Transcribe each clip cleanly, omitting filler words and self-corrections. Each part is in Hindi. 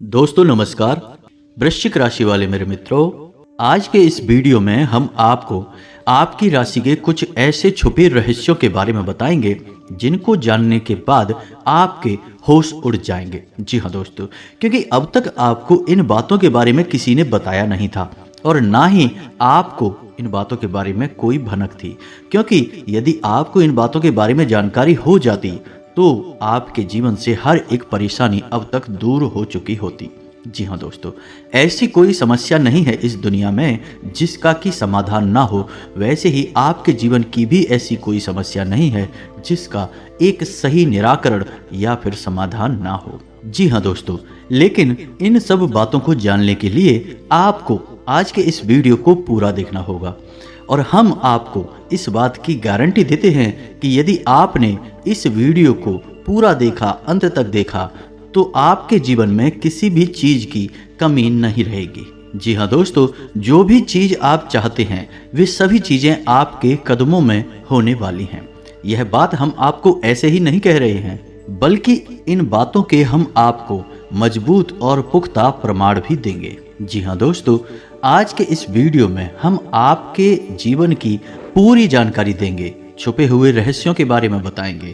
दोस्तों नमस्कार। वृश्चिक राशि वाले मेरे मित्रों, आज के इस वीडियो में हम आपको आपकी राशि के कुछ ऐसे छुपे रहस्यों के बारे में बताएंगे जिनको जानने के बाद आपके होश उड़ जाएंगे। जी हाँ दोस्तों, क्योंकि अब तक आपको इन बातों के बारे में किसी ने बताया नहीं था और ना ही आपको इन बातों के बारे में कोई भनक थी, क्योंकि यदि आपको इन बातों के बारे में जानकारी हो जाती तो आपके जीवन से हर एक परेशानी अब तक दूर हो चुकी होती। जी हाँ दोस्तों, ऐसी कोई समस्या नहीं है इस दुनिया में जिसका कि समाधान ना हो। वैसे ही आपके जीवन की भी ऐसी कोई समस्या नहीं है जिसका एक सही निराकरण या फिर समाधान ना हो। जी हाँ दोस्तों, लेकिन इन सब बातों को जानने के लिए आपको आज के इस वीडियो को पूरा देखना होगा और हम आपको इस बात की गारंटी देते हैं कि यदि आपने इस वीडियो को पूरा देखा, अंत तक देखा, तो आपके जीवन में किसी भी चीज की कमी नहीं रहेगी। जी हाँ दोस्तों, जो भी चीज आप चाहते हैं वे सभी चीजें आपके कदमों में होने वाली हैं। यह बात हम आपको ऐसे ही नहीं कह रहे हैं, बल्कि इन बातों के हम आपको मजबूत और पुख्ता प्रमाण भी देंगे। जी हाँ दोस्तों, आज के इस वीडियो में हम आपके जीवन की पूरी जानकारी देंगे, छुपे हुए रहस्यों के बारे में बताएंगे,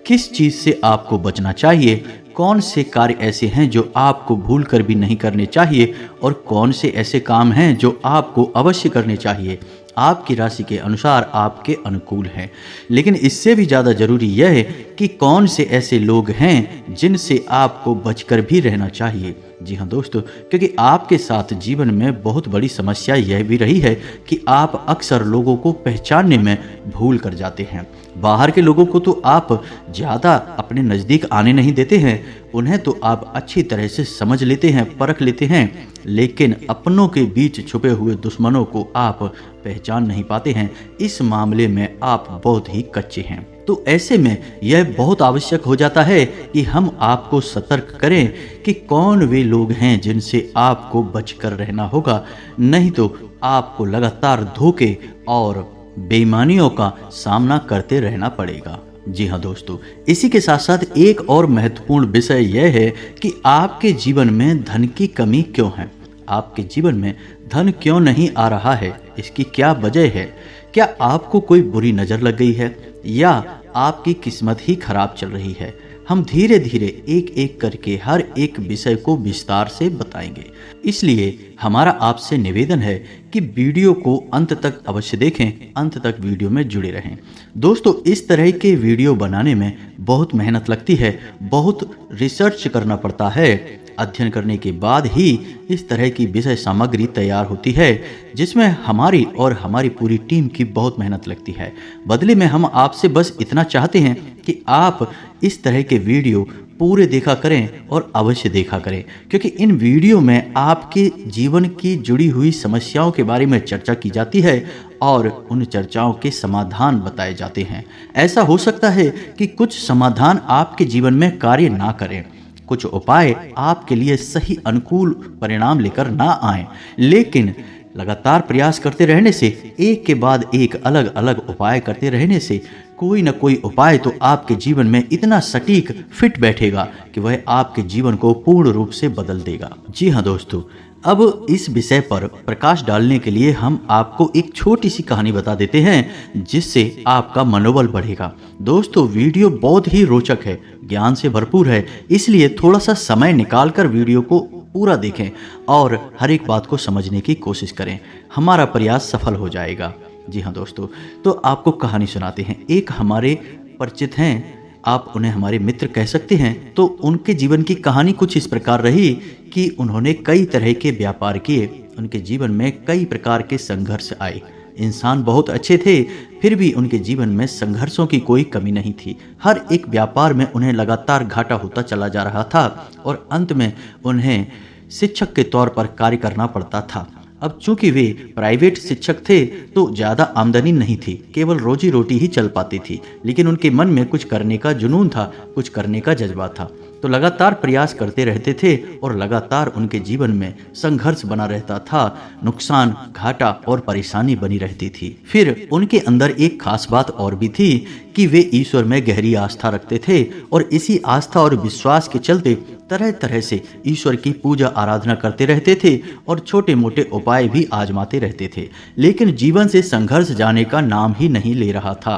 किस चीज से आपको बचना चाहिए, कौन से कार्य ऐसे हैं जो आपको भूल कर भी नहीं करने चाहिए और कौन से ऐसे काम हैं जो आपको अवश्य करने चाहिए, आपकी राशि के अनुसार आपके अनुकूल हैं। लेकिन इससे भी ज़्यादा ज़रूरी यह है कि कौन से ऐसे लोग हैं जिनसे आपको बचकर भी रहना चाहिए। जी हाँ दोस्तों, क्योंकि आपके साथ जीवन में बहुत बड़ी समस्या यह भी रही है कि आप अक्सर लोगों को पहचानने में भूल कर जाते हैं। बाहर के लोगों को तो आप ज़्यादा अपने नज़दीक आने नहीं देते हैं, उन्हें तो आप अच्छी तरह से समझ लेते हैं, परख लेते हैं, लेकिन अपनों के बीच छुपे हुए दुश्मनों को आप पहचान नहीं पाते हैं। इस मामले में आप बहुत ही कच्चे हैं। तो ऐसे में यह बहुत आवश्यक हो जाता है कि हम आपको सतर्क करें कि कौन वे लोग हैं जिनसे आपको बचकर रहना होगा, नहीं तो आपको लगातार धोखे और बेईमानियों का सामना करते रहना पड़ेगा। जी हाँ दोस्तों, इसी के साथ साथ एक और महत्वपूर्ण विषय यह है कि आपके जीवन में धन की कमी क्यों है। आपके जीवन में धन क्यों नहीं आ रहा है, इसकी क्या वजह है? क्या आपको कोई बुरी नज़र लग गई है या आपकी किस्मत ही खराब चल रही है? हम धीरे धीरे एक एक करके हर एक विषय को विस्तार से बताएंगे। इसलिए हमारा आपसे निवेदन है कि वीडियो को अंत तक अवश्य देखें, अंत तक वीडियो में जुड़े रहें। दोस्तों, इस तरह के वीडियो बनाने में बहुत मेहनत लगती है, बहुत रिसर्च करना पड़ता है। अध्ययन करने के बाद ही इस तरह की विषय सामग्री तैयार होती है, जिसमें हमारी और हमारी पूरी टीम की बहुत मेहनत लगती है। बदले में हम आपसे बस इतना चाहते हैं कि आप इस तरह के वीडियो पूरे देखा करें और अवश्य देखा करें, क्योंकि इन वीडियो में आपके जीवन की जुड़ी हुई समस्याओं के बारे में चर्चा की जाती है और उन चर्चाओं के समाधान बताए जाते हैं। ऐसा हो सकता है कि कुछ समाधान आपके जीवन में कार्य ना करें, कुछ उपाय आपके लिए सही अनुकूल परिणाम लेकर ना आए, लेकिन लगातार प्रयास करते रहने से, एक के बाद एक अलग अलग उपाय करते रहने से कोई न कोई उपाय तो आपके जीवन में इतना सटीक फिट बैठेगा कि वह आपके जीवन को पूर्ण रूप से बदल देगा। जी हाँ दोस्तों, अब इस विषय पर प्रकाश डालने के लिए हम आपको एक छोटी सी कहानी बता देते हैं जिससे आपका मनोबल बढ़ेगा। दोस्तों, वीडियो बहुत ही रोचक है, ज्ञान से भरपूर है, इसलिए थोड़ा सा समय निकालकर वीडियो को पूरा देखें और हर एक बात को समझने की कोशिश करें। हमारा प्रयास सफल हो जाएगा। जी हाँ दोस्तों, तो आपको कहानी सुनाते हैं। एक हमारे परिचित हैं, आप उन्हें हमारे मित्र कह सकते हैं। तो उनके जीवन की कहानी कुछ इस प्रकार रही कि उन्होंने कई तरह के व्यापार किए, उनके जीवन में कई प्रकार के संघर्ष आए। इंसान बहुत अच्छे थे, फिर भी उनके जीवन में संघर्षों की कोई कमी नहीं थी। हर एक व्यापार में उन्हें लगातार घाटा होता चला जा रहा था और अंत में उन्हें शिक्षक के तौर पर कार्य करना पड़ता था। अब चूंकि वे प्राइवेट शिक्षक थे तो ज़्यादा आमदनी नहीं थी, केवल रोजी रोटी ही चल पाती थी, लेकिन उनके मन में कुछ करने का जुनून था, कुछ करने का जज्बा था। तो तो लगातार प्रयास करते रहते थे और लगातार उनके जीवन में संघर्ष बना रहता था, नुकसान, घाटा और परेशानी बनी रहती थी। फिर उनके अंदर एक खास बात और भी थी कि वे ईश्वर में गहरी आस्था रखते थे और इसी आस्था और विश्वास के चलते तरह तरह से ईश्वर की पूजा आराधना करते रहते थे और छोटे मोटे उपाय भी आजमाते रहते थे। लेकिन जीवन से संघर्ष जाने का नाम ही नहीं ले रहा था।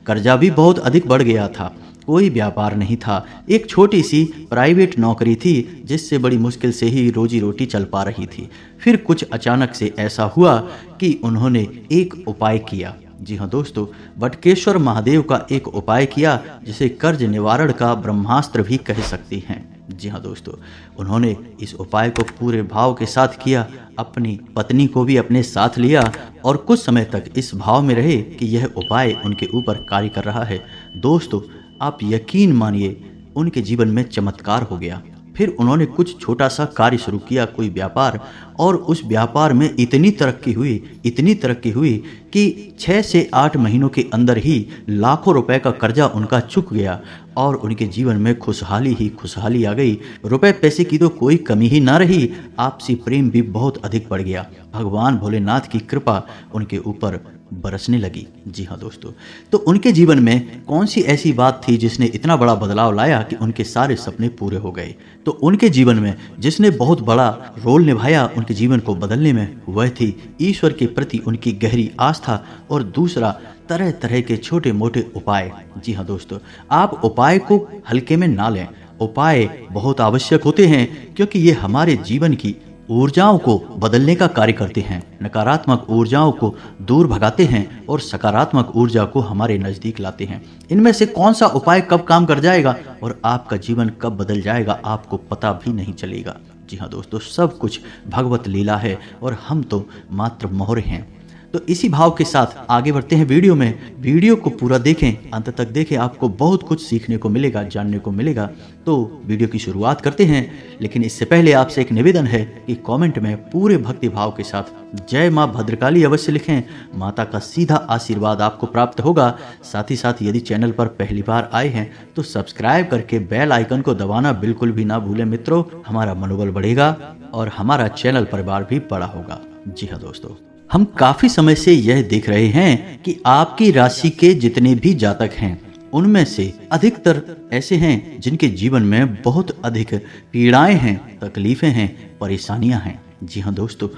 कर्जा भी बहुत अधिक बढ़ गया था, कोई व्यापार नहीं था, एक छोटी सी प्राइवेट नौकरी थी जिससे बड़ी मुश्किल से ही रोजी रोटी चल पा रही थी। फिर कुछ अचानक से ऐसा हुआ कि उन्होंने एक उपाय किया। जी हाँ दोस्तों, बटकेश्वर महादेव का एक उपाय किया जिसे कर्ज निवारण का ब्रह्मास्त्र भी कह सकती हैं। जी हाँ दोस्तों, उन्होंने इस उपाय को पूरे भाव के साथ किया, अपनी पत्नी को भी अपने साथ लिया और कुछ समय तक इस भाव में रहे कि यह उपाय उनके ऊपर कार्य कर रहा है। दोस्तों, आप यकीन मानिए उनके जीवन में चमत्कार हो गया। फिर उन्होंने कुछ छोटा सा कार्य शुरू किया, कोई व्यापार, और उस व्यापार में इतनी तरक्की हुई कि 6 से 8 महीनों के अंदर ही लाखों रुपए का कर्जा उनका चुक गया और उनके जीवन में खुशहाली ही खुशहाली आ गई। रुपए पैसे की तो कोई कमी ही ना रही, आपसी प्रेम भी बहुत अधिक बढ़ गया। भगवान भोलेनाथ की कृपा उनके ऊपर बरसने लगी। जी हाँ दोस्तों, तो उनके जीवन में कौन सी ऐसी बात थी जिसने इतना बड़ा बदलाव लाया कि उनके सारे सपने पूरे हो गए? तो उनके जीवन में जिसने बहुत बड़ा रोल निभाया उनके जीवन को बदलने में, वह थी ईश्वर के प्रति उनकी गहरी आस्था और दूसरा तरह तरह के छोटे मोटे उपाय। जी हाँ दोस्तों, आप उपाय को हल्के में ना लें। उपाय बहुत आवश्यक होते हैं क्योंकि ये हमारे जीवन की ऊर्जाओं को बदलने का कार्य करते हैं, नकारात्मक ऊर्जाओं को दूर भगाते हैं और सकारात्मक ऊर्जा को हमारे नज़दीक लाते हैं। इनमें से कौन सा उपाय कब काम कर जाएगा और आपका जीवन कब बदल जाएगा आपको पता भी नहीं चलेगा। जी हाँ दोस्तों, सब कुछ भगवत लीला है और हम तो मात्र मोहरे हैं। तो इसी भाव के साथ आगे बढ़ते हैं वीडियो में। वीडियो को पूरा देखें, अंत तक देखें, आपको बहुत कुछ सीखने को मिलेगा, जानने को मिलेगा। तो वीडियो की शुरुआत करते हैं, लेकिन इससे पहले आपसे एक निवेदन है कि कमेंट में पूरे भक्ति भाव के साथ जय माँ भद्रकाली अवश्य लिखें। माता का सीधा आशीर्वाद आपको प्राप्त होगा। साथ ही साथ यदि चैनल पर पहली बार आए हैं तो सब्सक्राइब करके बेल आइकन को दबाना बिल्कुल भी ना भूलें मित्रों। हमारा मनोबल बढ़ेगा और हमारा चैनल परिवार भी बड़ा होगा। जी हाँ दोस्तों, हम काफी समय से यह देख रहे हैं कि आपकी राशि के जितने भी जातक हैं उनमें से अधिकतर ऐसे हैं जिनके जीवन में बहुत अधिक पीड़ाएं हैं, तकलीफें हैं, परेशानियां हैं। जी हाँ दोस्तों,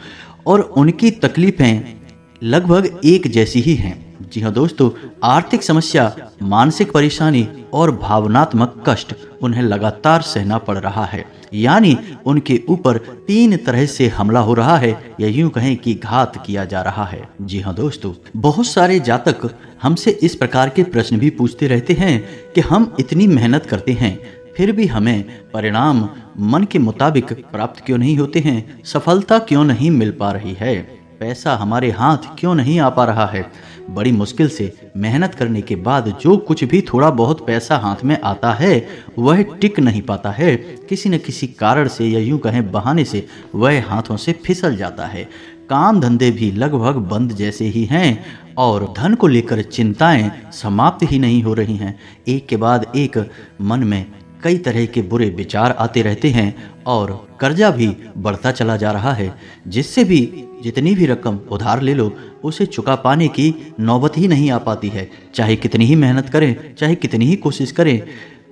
और उनकी तकलीफें लगभग एक जैसी ही हैं। जी हाँ दोस्तों, आर्थिक समस्या, मानसिक परेशानी और भावनात्मक कष्ट उन्हें लगातार सहना पड़ रहा है। यानी उनके ऊपर 3 तरह से हमला हो रहा है या यूं कहें कि घात किया जा रहा है। जी हाँ दोस्तों, बहुत सारे जातक हमसे इस प्रकार के प्रश्न भी पूछते रहते हैं कि हम इतनी मेहनत करते हैं फिर भी हमें परिणाम मन के मुताबिक प्राप्त क्यों नहीं होते हैं, सफलता क्यों नहीं मिल पा रही है, पैसा हमारे हाथ क्यों नहीं आ पा रहा है। बड़ी मुश्किल से मेहनत करने के बाद जो कुछ भी थोड़ा बहुत पैसा हाथ में आता है वह टिक नहीं पाता है। किसी न किसी कारण से या यूं कहें बहाने से वह हाथों से फिसल जाता है। काम धंधे भी लगभग बंद जैसे ही हैं और धन को लेकर चिंताएं समाप्त ही नहीं हो रही हैं। एक के बाद एक मन में कई तरह के बुरे विचार आते रहते हैं और कर्जा भी बढ़ता चला जा रहा है, जिससे भी जितनी भी रकम उधार ले लो उसे चुका पाने की नौबत ही नहीं आ पाती है। चाहे कितनी ही मेहनत करें, चाहे कितनी ही कोशिश करें,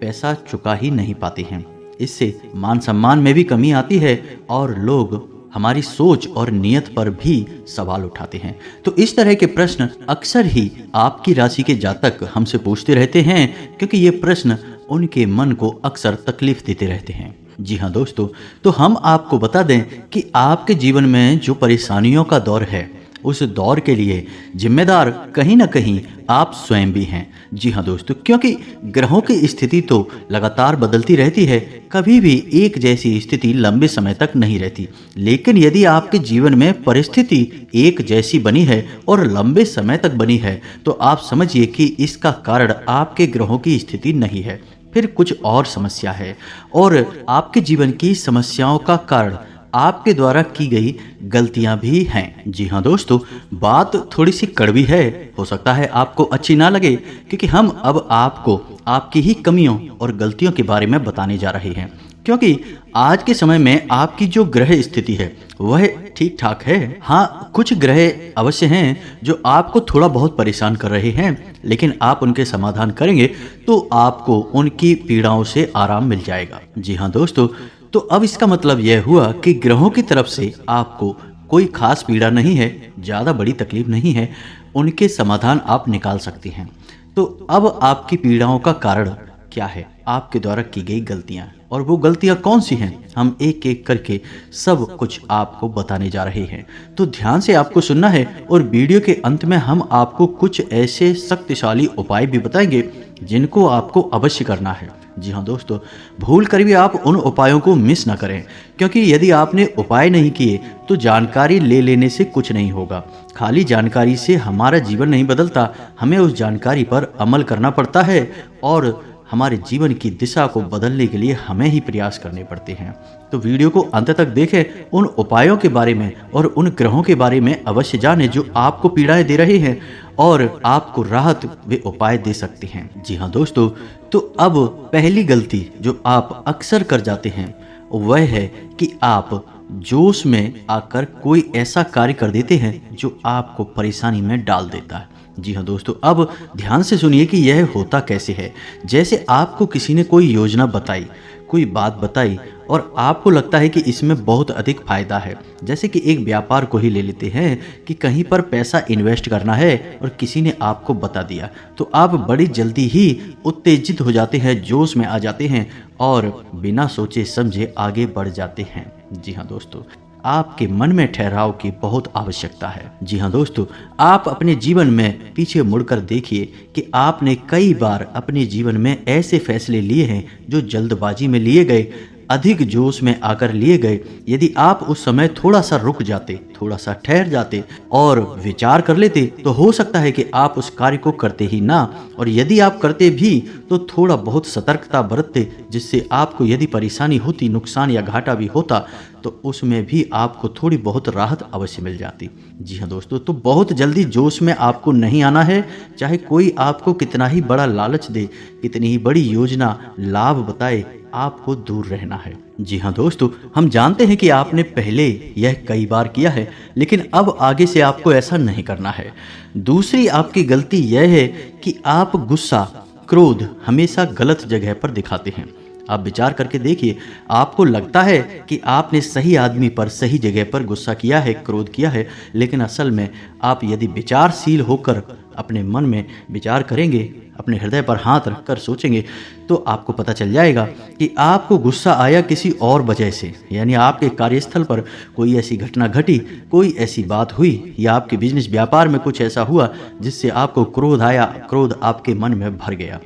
पैसा चुका ही नहीं पाते हैं। इससे मान सम्मान में भी कमी आती है और लोग हमारी सोच और नियत पर भी सवाल उठाते हैं। तो इस तरह के प्रश्न अक्सर ही आपकी राशि के जातक हमसे पूछते रहते हैं क्योंकि ये प्रश्न उनके मन को अक्सर तकलीफ देते रहते हैं। जी हाँ दोस्तों, तो हम आपको बता दें कि आपके जीवन में जो परेशानियों का दौर है उस दौर के लिए जिम्मेदार कहीं ना कहीं आप स्वयं भी हैं। जी हाँ दोस्तों, क्योंकि ग्रहों की स्थिति तो लगातार बदलती रहती है, कभी भी एक जैसी स्थिति लंबे समय तक नहीं रहती। लेकिन यदि आपके जीवन में परिस्थिति एक जैसी बनी है और लंबे समय तक बनी है तो आप समझिए कि इसका कारण आपके ग्रहों की स्थिति नहीं है, फिर कुछ और समस्या है। और आपके जीवन की समस्याओं का कारण आपके द्वारा की गई गलतियां भी हैं। जी हाँ दोस्तों, बात थोड़ी सी कड़वी है, हो सकता है आपको अच्छी ना लगे, क्योंकि हम अब आपको आपकी ही कमियों और गलतियों के बारे में बताने जा रहे हैं। क्योंकि आज के समय में आपकी जो ग्रह स्थिति है वह ठीक ठाक है। हाँ, कुछ ग्रह अवश्य हैं जो आपको थोड़ा बहुत परेशान कर रहे हैं, लेकिन आप उनके समाधान करेंगे तो आपको उनकी पीड़ाओं से आराम मिल जाएगा। जी हाँ दोस्तों, तो अब इसका मतलब यह हुआ कि ग्रहों की तरफ से आपको कोई खास पीड़ा नहीं है, ज़्यादा बड़ी तकलीफ नहीं है, उनके समाधान आप निकाल सकते हैं। तो अब आपकी पीड़ाओं का कारण क्या है? आपके द्वारा की गई गलतियां, और वो गलतियां कौन सी हैं, हम एक एक करके सब कुछ आपको बताने जा रहे हैं। तो ध्यान से आपको सुनना है, और वीडियो के अंत में हम आपको कुछ ऐसे शक्तिशाली उपाय भी बताएंगे जिनको आपको अवश्य करना है। जी हाँ दोस्तों, भूल कर भी आप उन उपायों को मिस ना करें, क्योंकि यदि आपने उपाय नहीं किए तो जानकारी ले लेने से कुछ नहीं होगा। खाली जानकारी से हमारा जीवन नहीं बदलता, हमें उस जानकारी पर अमल करना पड़ता है, और हमारे जीवन की दिशा को बदलने के लिए हमें ही प्रयास करने पड़ते हैं। तो वीडियो को अंत तक देखें, उन उपायों के बारे में और उन ग्रहों के बारे में अवश्य जानें जो आपको पीड़ाएं दे रहे हैं और आपको राहत वे उपाय दे सकते हैं। जी हाँ दोस्तों, तो अब पहली गलती जो आप अक्सर कर जाते हैं वह है कि आप जोश में आकर कोई ऐसा कार्य कर देते हैं जो आपको परेशानी में डाल देता है। जी हाँ दोस्तों, अब ध्यान से सुनिए कि यह होता कैसे है। जैसे आपको किसी ने कोई योजना बताई, कोई बात बताई, और आपको लगता है कि इसमें बहुत अधिक फायदा है। जैसे कि एक व्यापार को ही ले लेते हैं कि कहीं पर पैसा इन्वेस्ट करना है और किसी ने आपको बता दिया, तो आप बड़ी जल्दी ही उत्तेजित हो जाते हैं, जोश में आ जाते हैं और बिना सोचे समझे आगे बढ़ जाते हैं। जी हाँ दोस्तों, आपके मन में ठहराव की बहुत आवश्यकता है। जी हाँ दोस्तों, आप अपने जीवन में पीछे मुड़कर देखिए कि आपने कई बार अपने जीवन में ऐसे फैसले लिए हैं जो जल्दबाजी में लिए गए, अधिक जोश में आकर लिए गए। यदि आप उस समय थोड़ा सा रुक जाते, थोड़ा सा ठहर जाते और विचार कर लेते, तो हो सकता है कि आप उस कार्य को करते ही ना, और यदि आप करते भी तो थोड़ा बहुत सतर्कता बरतते, जिससे आपको यदि परेशानी होती, नुकसान या घाटा भी होता, तो उसमें भी आपको थोड़ी बहुत राहत अवश्य मिल जाती। जी हाँ दोस्तों, तो बहुत जल्दी जोश में आपको नहीं आना है। चाहे कोई आपको कितना ही बड़ा लालच दे, कितनी ही बड़ी योजना लाभ बताए, आपको दूर रहना है। जी हाँ दोस्तों, हम जानते हैं कि आपने पहले यह कई बार किया है, लेकिन अब आगे से आपको ऐसा नहीं करना है। दूसरी आपकी गलती यह है कि आप गुस्सा, क्रोध हमेशा गलत जगह पर दिखाते हैं। आप विचार करके देखिए, आपको लगता है कि आपने सही आदमी पर सही जगह पर गुस्सा किया है, क्रोध किया है, लेकिन असल में आप यदि विचारशील होकर अपने मन में विचार करेंगे, अपने हृदय पर हाथ रखकर सोचेंगे, तो आपको पता चल जाएगा कि आपको गुस्सा आया किसी और वजह से। यानी आपके कार्यस्थल पर कोई ऐसी घटना घटी, कोई ऐसी बात हुई, या आपके बिजनेस व्यापार में कुछ ऐसा हुआ जिससे आपको क्रोध आया, क्रोध आपके मन में भर गया।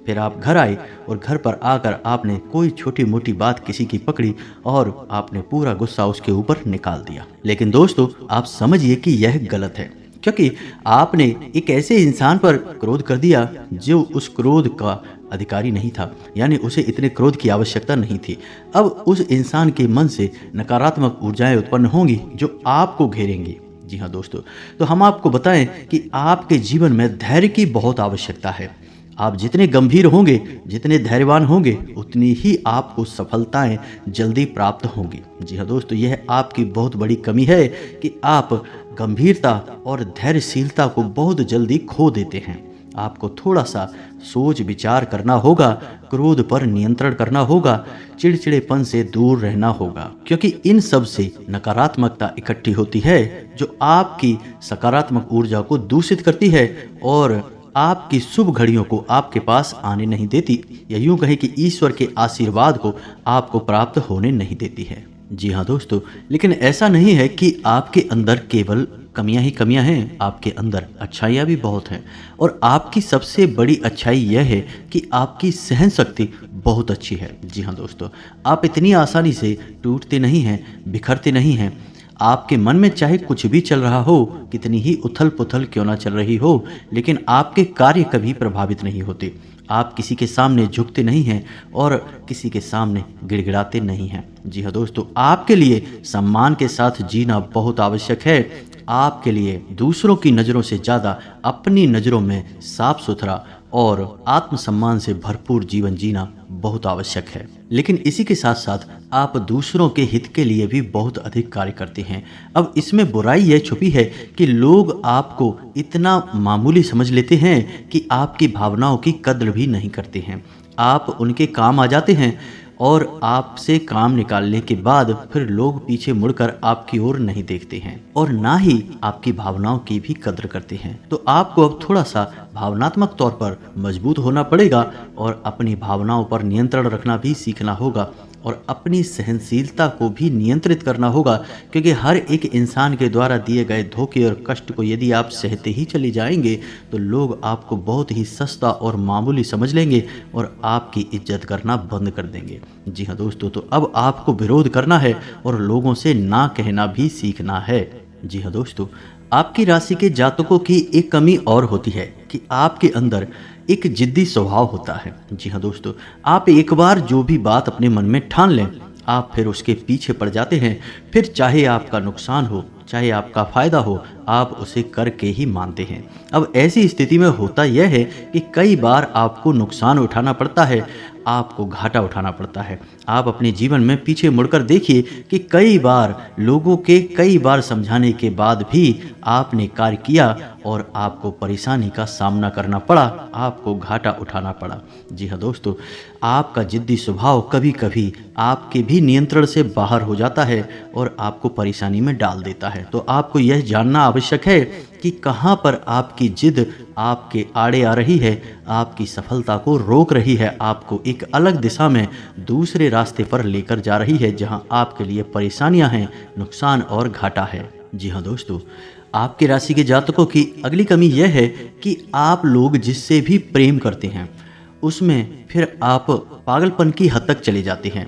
फिर आप घर आए और घर पर आकर आपने कोई छोटी मोटी बात किसी की पकड़ी और आपने पूरा गुस्सा उसके ऊपर निकाल दिया। लेकिन दोस्तों, आप समझिए कि यह गलत है, क्योंकि आपने एक ऐसे इंसान पर क्रोध कर दिया जो उस क्रोध का अधिकारी नहीं था, यानी उसे इतने क्रोध की आवश्यकता नहीं थी। अब उस इंसान के मन से नकारात्मक ऊर्जाएं उत्पन्न होंगी जो आपको घेरेंगी। जी हाँ दोस्तों, तो हम आपको बताएं कि आपके जीवन में धैर्य की बहुत आवश्यकता है। आप जितने गंभीर होंगे, जितने धैर्यवान होंगे, उतनी ही आपको सफलताएं जल्दी प्राप्त होंगी। जी हाँ दोस्तों, यह आपकी बहुत बड़ी कमी है कि आप गंभीरता और धैर्यशीलता को बहुत जल्दी खो देते हैं। आपको थोड़ा सा सोच विचार करना होगा, क्रोध पर नियंत्रण करना होगा, चिड़चिड़ेपन से दूर रहना होगा, क्योंकि इन सब से नकारात्मकता इकट्ठी होती है जो आपकी सकारात्मक ऊर्जा को दूषित करती है और आपकी शुभ घड़ियों को आपके पास आने नहीं देती, या यूं कहें कि ईश्वर के आशीर्वाद को आपको प्राप्त होने नहीं देती है। जी हाँ दोस्तों, लेकिन ऐसा नहीं है कि आपके अंदर केवल कमियां ही कमियां हैं, आपके अंदर अच्छाइयां भी बहुत हैं। और आपकी सबसे बड़ी अच्छाई यह है कि आपकी सहन शक्ति बहुत अच्छी है। जी हाँ दोस्तों, आप इतनी आसानी से टूटते नहीं हैं, बिखरते नहीं हैं। आपके मन में चाहे कुछ भी चल रहा हो, कितनी ही उथल पुथल क्यों ना चल रही हो, लेकिन आपके कार्य कभी प्रभावित नहीं होते। आप किसी के सामने झुकते नहीं हैं और किसी के सामने गिड़गिड़ाते नहीं हैं। जी हाँ दोस्तों, आपके लिए सम्मान के साथ जीना बहुत आवश्यक है। आपके लिए दूसरों की नज़रों से ज़्यादा अपनी नज़रों में साफ सुथरा और आत्मसम्मान से भरपूर जीवन जीना बहुत आवश्यक है। लेकिन इसी के साथ साथ आप दूसरों के हित के लिए भी बहुत अधिक कार्य करते हैं। अब इसमें बुराई यह छुपी है कि लोग आपको इतना मामूली समझ लेते हैं कि आपकी भावनाओं की कद्र भी नहीं करते हैं। आप उनके काम आ जाते हैं और आपसे काम निकालने के बाद फिर लोग पीछे मुड़कर आपकी ओर नहीं देखते हैं और ना ही आपकी भावनाओं की भी कद्र करते हैं। तो आपको अब थोड़ा सा भावनात्मक तौर पर मजबूत होना पड़ेगा और अपनी भावनाओं पर नियंत्रण रखना भी सीखना होगा और अपनी सहनशीलता को भी नियंत्रित करना होगा, क्योंकि हर एक इंसान के द्वारा दिए गए धोखे और कष्ट को यदि आप सहते ही चले जाएंगे तो लोग आपको बहुत ही सस्ता और मामूली समझ लेंगे और आपकी इज्जत करना बंद कर देंगे। जी हाँ दोस्तों, तो अब आपको विरोध करना है और लोगों से ना कहना भी सीखना है। जी हाँ दोस्तों, आपकी राशि के जातकों की एक कमी और होती है कि आपके अंदर एक जिद्दी स्वभाव होता है। जी हाँ दोस्तों, आप एक बार जो भी बात अपने मन में ठान लें, आप फिर उसके पीछे पड़ जाते हैं। फिर चाहे आपका नुकसान हो चाहे आपका फ़ायदा हो, आप उसे करके ही मानते हैं। अब ऐसी स्थिति में होता यह है कि कई बार आपको नुकसान उठाना पड़ता है, आपको घाटा उठाना पड़ता है। आप अपने जीवन में पीछे मुड़कर देखिए कि कई बार लोगों के कई बार समझाने के बाद भी आपने कार्य किया और आपको परेशानी का सामना करना पड़ा, आपको घाटा उठाना पड़ा। जी हाँ दोस्तों, आपका जिद्दी स्वभाव कभी कभी आपके भी नियंत्रण से बाहर हो जाता है और आपको परेशानी में डाल देता है। तो आपको यह जानना आवश्यक है कि कहाँ पर आपकी जिद आपके आड़े आ रही है, आपकी सफलता को रोक रही है, आपको एक अलग दिशा में दूसरे रास्ते पर लेकर जा रही है जहां आपके लिए परेशानियां हैं, नुकसान और घाटा है। जी हाँ दोस्तों, आपके राशि के जातकों की अगली कमी यह है कि आप लोग जिससे भी प्रेम करते हैं उसमें फिर आप पागलपन की हद तक चले जाते हैं।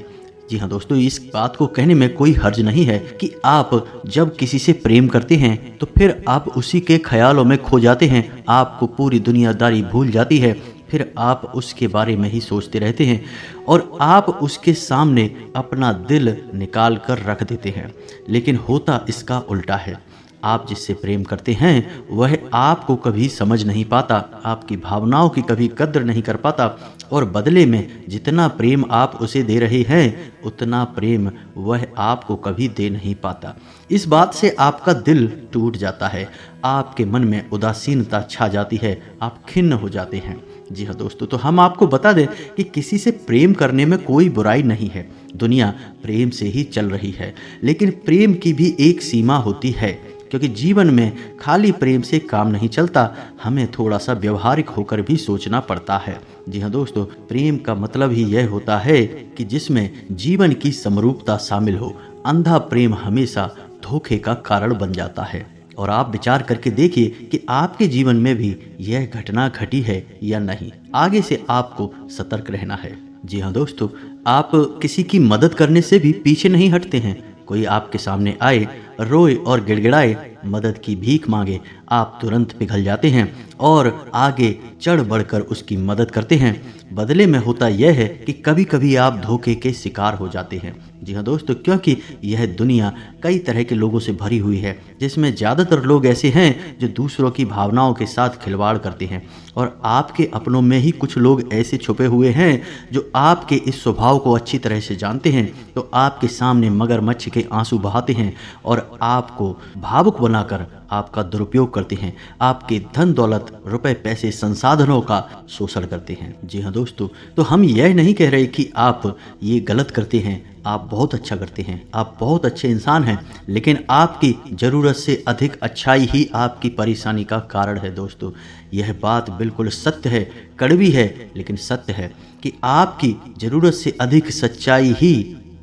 जी हाँ दोस्तों, इस बात को कहने में कोई हर्ज नहीं है कि आप जब किसी से प्रेम करते हैं तो फिर आप उसी के ख्यालों में खो जाते हैं, आपको पूरी दुनियादारी भूल जाती है, फिर आप उसके बारे में ही सोचते रहते हैं और आप उसके सामने अपना दिल निकाल कर रख देते हैं। लेकिन होता इसका उल्टा है। आप जिससे प्रेम करते हैं वह आपको कभी समझ नहीं पाता, आपकी भावनाओं की कभी कद्र नहीं कर पाता और बदले में जितना प्रेम आप उसे दे रहे हैं उतना प्रेम वह आपको कभी दे नहीं पाता। इस बात से आपका दिल टूट जाता है, आपके मन में उदासीनता छा जाती है, आप खिन्न हो जाते हैं। जी हाँ दोस्तों, तो हम आपको बता दें कि किसी से प्रेम करने में कोई बुराई नहीं है, दुनिया प्रेम से ही चल रही है। लेकिन प्रेम की भी एक सीमा होती है, क्योंकि जीवन में खाली प्रेम से काम नहीं चलता, हमें थोड़ा सा व्यवहारिक होकर भी सोचना पड़ता है। जी हाँ दोस्तों, प्रेम का मतलब ही यह होता है कि जिसमें जीवन की समरूपता शामिल हो। अंधा प्रेम हमेशा धोखे का कारण बन जाता है। और आप विचार करके देखिए कि आपके जीवन में भी यह घटना घटी है या नहीं। आगे से आपको सतर्क रहना है। जी हाँ दोस्तों, आप किसी की मदद करने से भी पीछे नहीं हटते हैं। कोई आपके सामने आए, रोए और गिड़गिड़ाए, मदद की भीख मांगे, आप तुरंत पिघल जाते हैं और आगे चढ़ बढ़कर उसकी मदद करते हैं। बदले में होता यह है कि कभी कभी आप धोखे के शिकार हो जाते हैं। जी हाँ दोस्तों, क्योंकि यह दुनिया कई तरह के लोगों से भरी हुई है, जिसमें ज़्यादातर लोग ऐसे हैं जो दूसरों की भावनाओं के साथ खिलवाड़ करते हैं और आपके अपनों में ही कुछ लोग ऐसे छुपे हुए हैं जो आपके इस स्वभाव को अच्छी तरह से जानते हैं। तो आपके सामने मगरमच्छ के आंसू बहाते हैं और आपको भावुक बनाकर आपका दुरुपयोग करते हैं, आपके धन दौलत, रुपए, पैसे, संसाधनों का शोषण करते हैं। जी हाँ दोस्तों, तो हम यह नहीं कह रहे कि आप ये गलत करते हैं, आप बहुत अच्छा करते हैं, आप बहुत अच्छे इंसान हैं, लेकिन आपकी ज़रूरत से अधिक अच्छाई ही आपकी परेशानी का कारण है। दोस्तों, यह बात बिल्कुल सत्य है, कड़वी है लेकिन सत्य है कि आपकी ज़रूरत से अधिक सच्चाई ही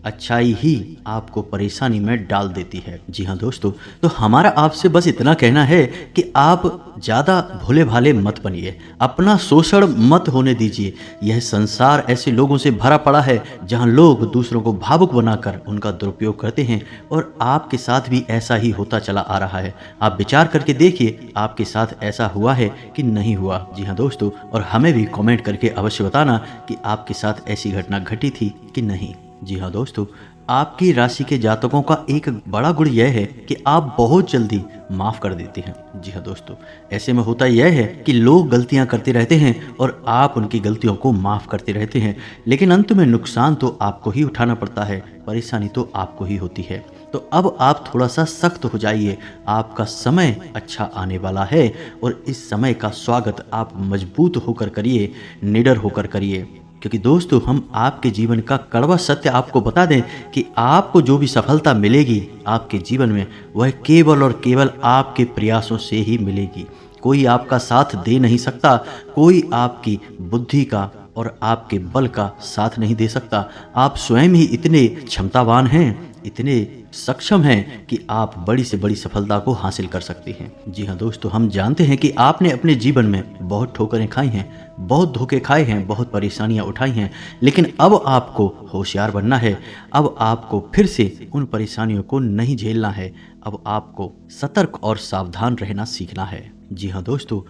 अच्छाई ही आपको परेशानी में डाल देती है। जी हाँ दोस्तों, तो हमारा आपसे बस इतना कहना है कि आप ज़्यादा भोले भाले मत बनिए, अपना शोषण मत होने दीजिए। यह संसार ऐसे लोगों से भरा पड़ा है जहाँ लोग दूसरों को भावुक बनाकर उनका दुरुपयोग करते हैं, और आपके साथ भी ऐसा ही होता चला आ रहा है। आप विचार करके देखिए आपके साथ ऐसा हुआ है कि नहीं हुआ। जी हाँ दोस्तों, और हमें भी कमेंट करके अवश्य बताना कि आपके साथ ऐसी घटना घटी थी कि नहीं। जी हाँ दोस्तों, आपकी राशि के जातकों का एक बड़ा गुण यह है कि आप बहुत जल्दी माफ़ कर देते हैं। जी हाँ दोस्तों, ऐसे में होता यह है कि लोग गलतियां करते रहते हैं और आप उनकी गलतियों को माफ़ करते रहते हैं, लेकिन अंत में नुकसान तो आपको ही उठाना पड़ता है, परेशानी तो आपको ही होती है। तो अब आप थोड़ा सा सख्त हो जाइए, आपका समय अच्छा आने वाला है और इस समय का स्वागत आप मजबूत होकर करिए, निडर होकर करिए। क्योंकि दोस्तों, हम आपके जीवन का कड़वा सत्य आपको बता दें कि आपको जो भी सफलता मिलेगी आपके जीवन में, वह केवल और केवल आपके प्रयासों से ही मिलेगी। कोई आपका साथ दे नहीं सकता, कोई आपकी बुद्धि का और आपके बल का साथ नहीं दे सकता। आप स्वयं ही इतने क्षमतावान हैं, इतने सक्षम हैं कि आप बड़ी से बड़ी सफलता को हासिल कर सकते हैं। जी हाँ दोस्तों, हम जानते हैं कि आपने अपने जीवन में बहुत ठोकरें खाई हैं, बहुत धोखे खाए हैं, बहुत परेशानियां उठाई हैं, लेकिन अब आपको होशियार बनना है। अब आपको फिर से उन परेशानियों को नहीं झेलना है। अब आपको सतर्क और सावधान रहना सीखना है। जी हाँ दोस्तों,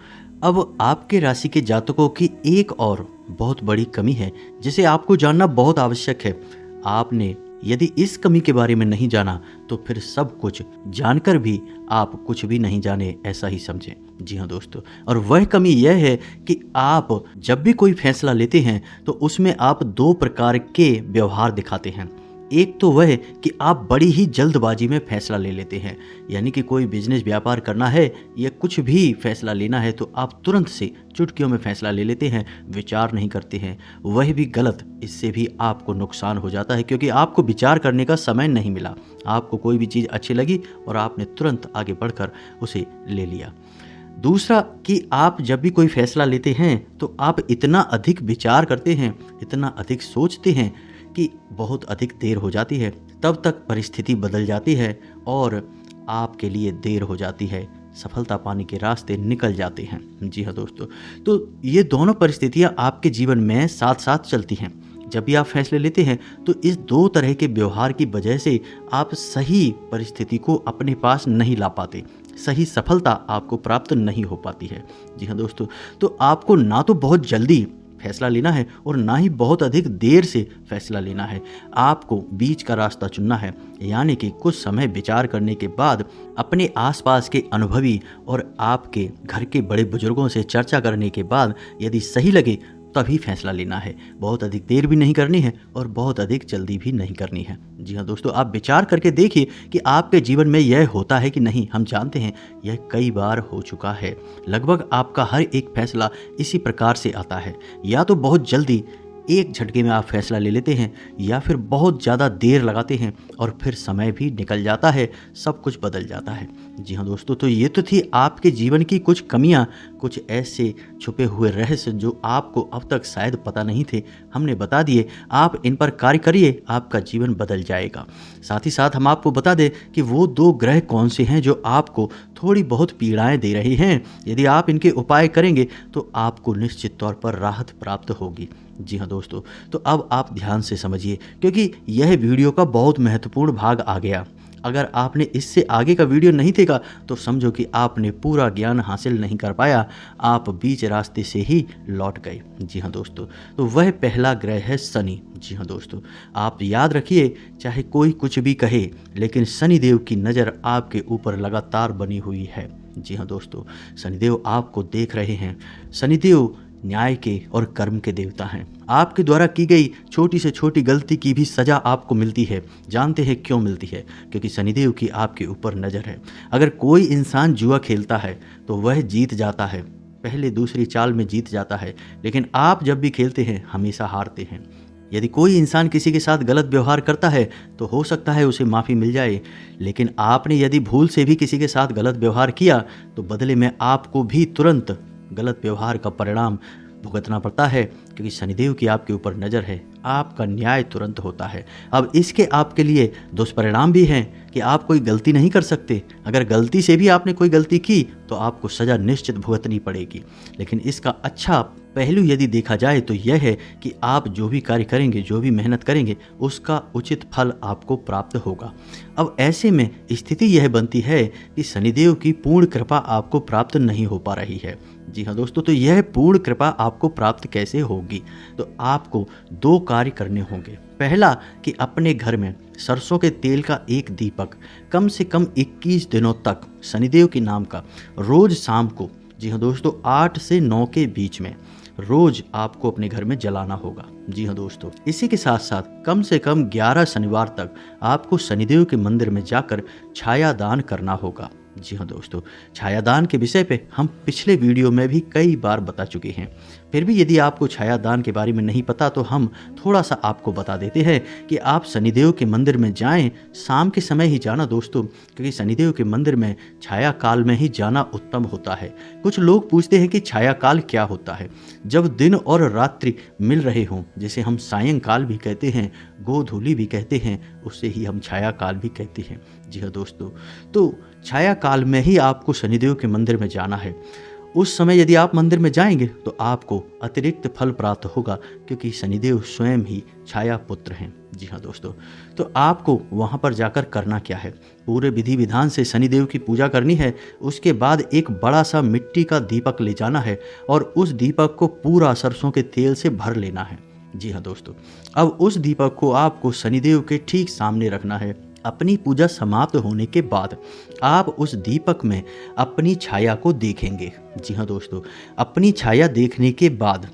अब आपके राशि के जातकों की एक और बहुत बड़ी कमी है जिसे आपको जानना बहुत आवश्यक है। आपने यदि इस कमी के बारे में नहीं जाना तो फिर सब कुछ जानकर भी आप कुछ भी नहीं जाने, ऐसा ही समझें। जी हाँ दोस्तों, और वह कमी यह है कि आप जब भी कोई फैसला लेते हैं तो उसमें आप दो प्रकार के व्यवहार दिखाते हैं। एक तो वह कि आप बड़ी ही जल्दबाजी में फैसला ले लेते हैं, यानी कि कोई बिजनेस व्यापार करना है या कुछ भी फैसला लेना है तो आप तुरंत से चुटकियों में फैसला ले लेते हैं, विचार नहीं करते हैं। वह भी गलत, इससे भी आपको नुकसान हो जाता है क्योंकि आपको विचार करने का समय नहीं मिला। आपको कोई भी चीज़ अच्छी लगी और आपने तुरंत आगे बढ़कर उसे ले लिया। दूसरा कि आप जब भी कोई फैसला लेते हैं तो आप इतना अधिक विचार करते हैं, इतना अधिक सोचते हैं कि बहुत अधिक देर हो जाती है, तब तक परिस्थिति बदल जाती है और आपके लिए देर हो जाती है, सफलता पाने के रास्ते निकल जाते हैं। जी हाँ दोस्तों, तो ये दोनों परिस्थितियाँ आपके जीवन में साथ साथ चलती हैं। जब भी आप फैसले लेते हैं तो इस दो तरह के व्यवहार की वजह से आप सही परिस्थिति को अपने पास नहीं ला पाते, सही सफलता आपको प्राप्त नहीं हो पाती है। जी हाँ दोस्तों, तो आपको ना तो बहुत जल्दी फैसला लेना है और ना ही बहुत अधिक देर से फैसला लेना है। आपको बीच का रास्ता चुनना है, यानी कि कुछ समय विचार करने के बाद अपने आसपास के अनुभवी और आपके घर के बड़े बुजुर्गों से चर्चा करने के बाद यदि सही लगे तभी फैसला लेना है। बहुत अधिक देर भी नहीं करनी है और बहुत अधिक जल्दी भी नहीं करनी है। जी हाँ दोस्तों, आप विचार करके देखिए कि आपके जीवन में यह होता है कि नहीं। हम जानते हैं यह कई बार हो चुका है। लगभग आपका हर एक फैसला इसी प्रकार से आता है, या तो बहुत जल्दी एक झटके में आप फैसला ले लेते हैं या फिर बहुत ज़्यादा देर लगाते हैं और फिर समय भी निकल जाता है, सब कुछ बदल जाता है। जी हाँ दोस्तों, तो ये तो थी आपके जीवन की कुछ कमियां, कुछ ऐसे छुपे हुए रहस्य जो आपको अब तक शायद पता नहीं थे, हमने बता दिए। आप इन पर कार्य करिए, आपका जीवन बदल जाएगा। साथ ही साथ हम आपको बता दें कि वो दो ग्रह कौन से हैं जो आपको थोड़ी बहुत पीड़ाएं दे रहे हैं। यदि आप इनके उपाय करेंगे तो आपको निश्चित तौर पर राहत प्राप्त होगी। जी हाँ दोस्तों, तो अब आप ध्यान से समझिए क्योंकि यह वीडियो का बहुत महत्वपूर्ण भाग आ गया। अगर आपने इससे आगे का वीडियो नहीं देखा तो समझो कि आपने पूरा ज्ञान हासिल नहीं कर पाया, आप बीच रास्ते से ही लौट गए। जी हाँ दोस्तों, तो वह पहला ग्रह है शनि। जी हाँ दोस्तों, आप याद रखिए, चाहे कोई कुछ भी कहे, लेकिन शनिदेव की नज़र आपके ऊपर लगातार बनी हुई है। जी हाँ दोस्तों, शनिदेव आपको देख रहे हैं। शनिदेव न्याय के और कर्म के देवता हैं। आपके द्वारा की गई छोटी से छोटी गलती की भी सजा आपको मिलती है। जानते हैं क्यों मिलती है? क्योंकि शनिदेव की आपके ऊपर नज़र है। अगर कोई इंसान जुआ खेलता है तो वह जीत जाता है, पहले दूसरी चाल में जीत जाता है, लेकिन आप जब भी खेलते हैं हमेशा हारते हैं। यदि कोई इंसान किसी के साथ गलत व्यवहार करता है तो हो सकता है उसे माफ़ी मिल जाए, लेकिन आपने यदि भूल से भी किसी के साथ गलत व्यवहार किया तो बदले में आपको भी तुरंत गलत व्यवहार का परिणाम भुगतना पड़ता है, क्योंकि शनिदेव की आपके ऊपर नज़र है, आपका न्याय तुरंत होता है। अब इसके आपके लिए दुष्परिणाम भी हैं कि आप कोई गलती नहीं कर सकते। अगर गलती से भी आपने कोई गलती की तो आपको सज़ा निश्चित भुगतनी पड़ेगी। लेकिन इसका अच्छा पहलू यदि देखा जाए तो यह है कि आप जो भी कार्य करेंगे, जो भी मेहनत करेंगे, उसका उचित फल आपको प्राप्त होगा। अब ऐसे में स्थिति यह बनती है कि शनिदेव की पूर्ण कृपा आपको प्राप्त नहीं हो पा रही है। जी हाँ दोस्तों, तो यह पूर्ण कृपा आपको प्राप्त कैसे होगी? तो आपको 2 कार्य करने होंगे। पहला कि अपने घर में सरसों के तेल का एक दीपक कम से कम 21 दिनों तक शनिदेव के नाम का रोज शाम को, जी हाँ दोस्तों, 8 से 9 के बीच में रोज आपको अपने घर में जलाना होगा। जी हाँ दोस्तों, इसी के साथ साथ कम से कम 11 शनिवार तक आपको शनिदेव के मंदिर में जाकर छाया दान करना होगा। जी हाँ दोस्तों, छायादान के विषय पे हम पिछले वीडियो में भी कई बार बता चुके हैं। फिर भी यदि आपको छायादान के बारे में नहीं पता तो हम थोड़ा सा आपको बता देते हैं कि आप शनिदेव के मंदिर में जाएं, शाम के समय ही जाना दोस्तों, क्योंकि शनिदेव के मंदिर में छाया काल में ही जाना उत्तम होता है। कुछ लोग पूछते हैं कि छाया काल क्या होता है? जब दिन और रात्रि मिल रहे हों, जिसे हम सायंकाल भी कहते हैं, गोधूली भी कहते हैं, उससे ही हम छाया काल भी कहते हैं। जी हाँ दोस्तों, तो छाया काल में ही आपको शनिदेव के मंदिर में जाना है। उस समय यदि आप मंदिर में जाएंगे तो आपको अतिरिक्त फल प्राप्त होगा, क्योंकि शनिदेव स्वयं ही छाया पुत्र हैं। जी हाँ दोस्तों, तो आपको वहाँ पर जाकर करना क्या है? पूरे विधि विधान से शनिदेव की पूजा करनी है। उसके बाद एक बड़ा सा मिट्टी का दीपक ले जाना है और उस दीपक को पूरा सरसों के तेल से भर लेना है। जी हाँ दोस्तों, अब उस दीपक को आपको शनिदेव के ठीक सामने रखना है। अपनी पूजा समाप्त होने के बाद आप उस दीपक में अपनी छाया को देखेंगे। जी हाँ दोस्तों, अपनी छाया देखने के बाद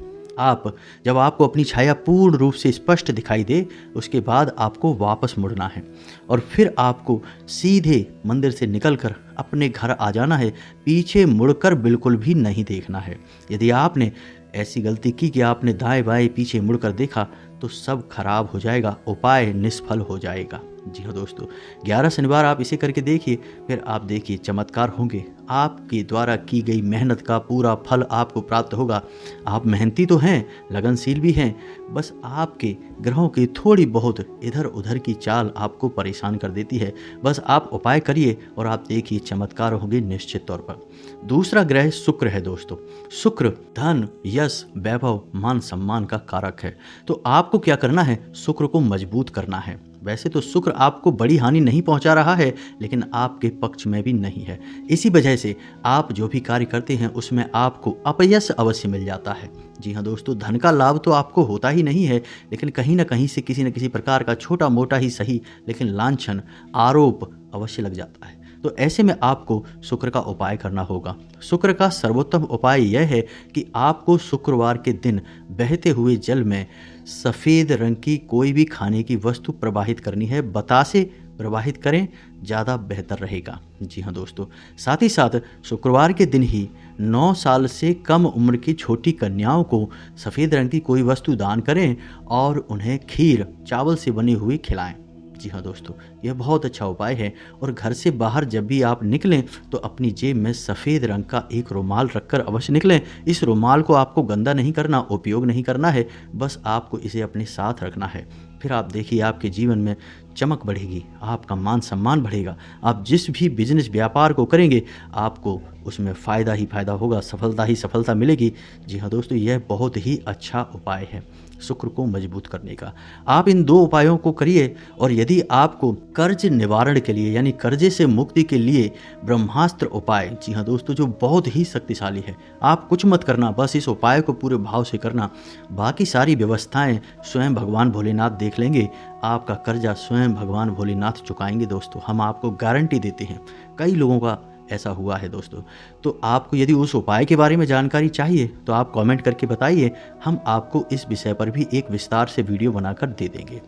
जब आपको अपनी छाया पूर्ण रूप से स्पष्ट दिखाई दे, उसके बाद आपको वापस मुड़ना है और फिर आपको सीधे मंदिर से निकलकर अपने घर आ जाना है। पीछे मुड़कर बिल्कुल भी नहीं देखना है। यदि आपने ऐसी गलती की कि आपने दाएं बाएं पीछे मुड़कर देखा तो सब खराब हो जाएगा, उपाय निष्फल हो जाएगा। जी हाँ दोस्तों, 11 शनिवार आप इसे करके देखिए, फिर आप देखिए चमत्कार होंगे। आपके द्वारा की गई मेहनत का पूरा फल आपको प्राप्त होगा। आप मेहनती तो हैं, लगनशील भी हैं, बस आपके ग्रहों की थोड़ी बहुत इधर उधर की चाल आपको परेशान कर देती है। बस आप उपाय करिए और आप देखिए चमत्कार होंगे निश्चित तौर पर। दूसरा ग्रह शुक्र है दोस्तों। शुक्र धन, यश, वैभव, मान सम्मान का कारक है। तो आपको क्या करना है? शुक्र को मजबूत करना है। वैसे तो शुक्र आपको बड़ी हानि नहीं पहुंचा रहा है, लेकिन आपके पक्ष में भी नहीं है। इसी वजह से आप जो भी कार्य करते हैं उसमें आपको अपयश अवश्य मिल जाता है। जी हाँ दोस्तों, धन का लाभ तो आपको होता ही नहीं है, लेकिन कहीं ना कहीं से किसी न किसी प्रकार का छोटा मोटा ही सही, लेकिन लांछन, आरोप अवश्य लग जाता है। तो ऐसे में आपको शुक्र का उपाय करना होगा। शुक्र का सर्वोत्तम उपाय यह है कि आपको शुक्रवार के दिन बहते हुए जल में सफ़ेद रंग की कोई भी खाने की वस्तु प्रवाहित करनी है। बतासे प्रवाहित करें, ज़्यादा बेहतर रहेगा। जी हाँ दोस्तों, साथ ही साथ शुक्रवार के दिन ही 9 साल से कम उम्र की छोटी कन्याओं को सफ़ेद रंग की कोई वस्तु दान करें और उन्हें खीर चावल से बनी हुई खिलाएं। जी हाँ दोस्तों, यह बहुत अच्छा उपाय है। और घर से बाहर जब भी आप निकलें तो अपनी जेब में सफ़ेद रंग का एक रुमाल रखकर अवश्य निकलें। इस रुमाल को आपको गंदा नहीं करना, उपयोग नहीं करना है, बस आपको इसे अपने साथ रखना है। फिर आप देखिए आपके जीवन में चमक बढ़ेगी, आपका मान सम्मान बढ़ेगा। आप जिस भी बिजनेस व्यापार को करेंगे आपको उसमें फ़ायदा ही फ़ायदा होगा, सफलता ही सफलता मिलेगी। जी हाँ दोस्तों, यह बहुत ही अच्छा उपाय है शुक्र को मजबूत करने का। आप इन 2 उपायों को करिए। और यदि आपको कर्ज निवारण के लिए यानी कर्जे से मुक्ति के लिए ब्रह्मास्त्र उपाय, जी हाँ दोस्तों, जो बहुत ही शक्तिशाली है, आप कुछ मत करना, बस इस उपाय को पूरे भाव से करना। बाकी सारी व्यवस्थाएं स्वयं भगवान भोलेनाथ देख लेंगे। आपका कर्जा स्वयं भगवान भोलेनाथ चुकाएंगे दोस्तों, हम आपको गारंटी देते हैं। कई लोगों का ऐसा हुआ है दोस्तों। तो आपको यदि उस उपाय के बारे में जानकारी चाहिए तो आप कमेंट करके बताइए, हम आपको इस विषय पर भी एक विस्तार से वीडियो बनाकर दे देंगे।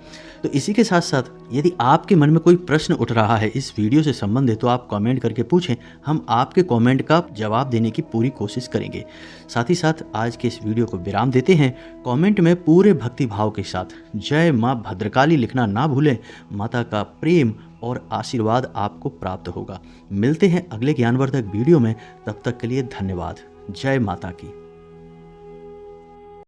तो इसी के साथ साथ यदि आपके मन में कोई प्रश्न उठ रहा है इस वीडियो से संबंधित तो आप कमेंट करके पूछें, हम आपके कमेंट का जवाब देने की पूरी कोशिश करेंगे। साथ ही साथ आज के इस वीडियो को विराम देते हैं। कमेंट में पूरे भक्ति भाव के साथ जय माँ भद्रकाली लिखना ना भूलें। माता का प्रेम और आशीर्वाद आपको प्राप्त होगा। मिलते हैं अगले ज्ञानवर्धक वीडियो में, तब तक के लिए धन्यवाद। जय माता की।